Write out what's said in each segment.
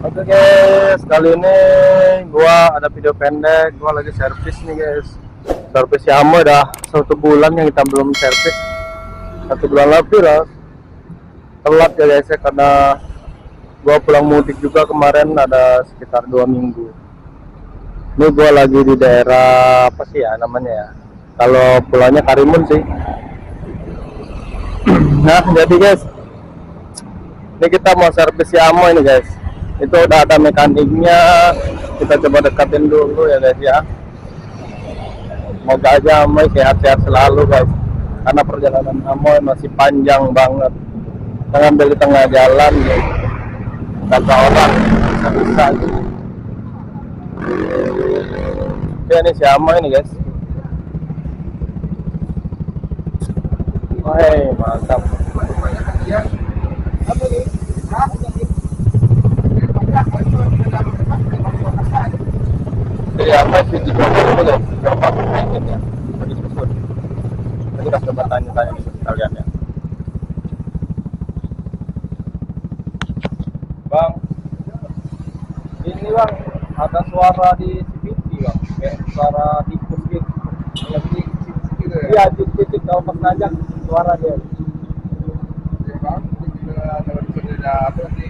Oke guys, kali ini gua ada video pendek. Gua lagi servis nih guys. Servis Yamaha udah 1 bulan yang kita belum servis. 1 bulan lebih lah. Telat ya guys ya, karena gua pulang mudik juga kemarin ada sekitar 2 minggu. Ini gua lagi di daerah apa sih ya namanya ya? Kalau pulangnya Karimun sih. Nah jadi guys, ini kita mau servis Yamaha ini guys. Itu udah ada mekaniknya, kita coba dekatin dulu ya guys ya. Semoga aja Amoy sehat-sehat selalu guys, karena perjalanan Amoy masih panjang banget. Kita ngambil di tengah jalan guys, kata orang bisa gitu. Ya ini si Amoy ini guys. Wah mantap. Jadi apa sih di bawah guys? Coba ya. Kita coba tanya-tanya nih kalian ya. Bang, ini bang ada suara di CCTV bang, kayak suara tikus gitu. Yang di iya titik kalau pas najak suara dia. Bang, kalau sudah apa sih?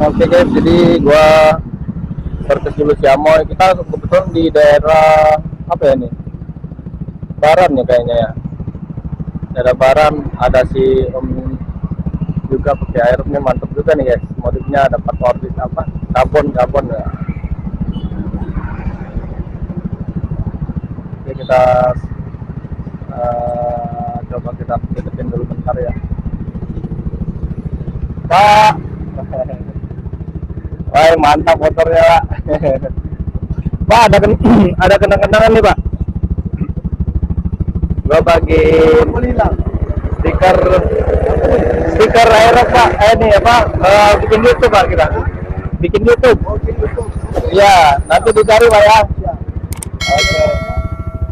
Oke guys, jadi gua servis dulu si Amoy. Kita kebetulan di daerah apa ya nih? Baran ya kayaknya ya. Daerah Baran ada si Om juga pakai airnya mantep juga nih guys. Modifnya ada 4 orbit apa? Karbon ya. Oke kita coba kita deketin dulu bentar ya. Pak. Wah mantap motornya Pak. Pak ada kenang-kenangan nih Pak. Gua bagi stiker aero Pak. Ini ya Pak, bikin YouTube Pak kita. Bikin YouTube. Iya, nanti dicari Pak ya. Oke.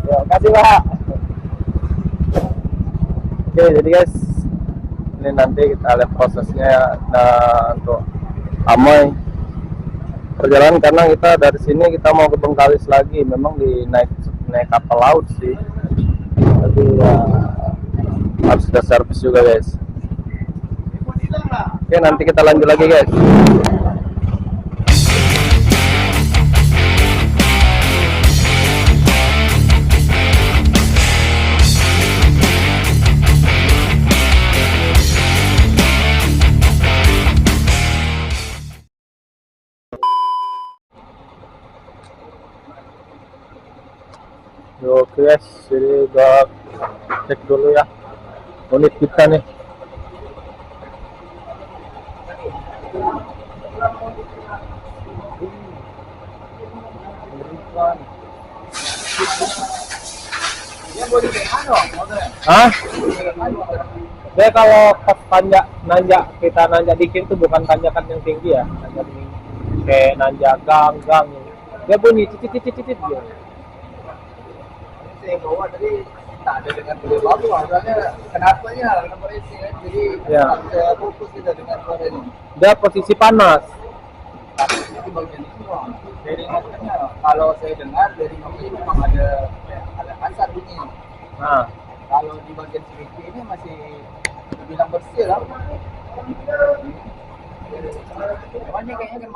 Ya, kasih Pak. Oke, jadi guys, ini nanti kita lihat prosesnya untuk Amoy perjalanan, karena kita dari sini kita mau ke Bengkalis lagi. Memang naik kapal laut sih, tapi ya harus kita servis juga guys. Oke, nanti kita lanjut lagi guys. Oke guys, jadi gua cek dulu ya unit kita nih. Hah? Dia kalau pas nanjak kita nanjak dikit tuh bukan tanjakan yang tinggi ya, nanjak kayak nanjak gang dia bunyi cicit gitu. Yang bawah tadi tak ada dengan beliau baru, soalnya kenapanya kenapa isi kan, jadi ya. Saya fokus kita dengan suara ini. Dia posisi panas. Di bagian ini dari makanya kalau saya dengar dari ini memang ada kasar bunyi. Nah, kalau di bagian sini ini masih terbilang bersih lah. Namanya kayaknya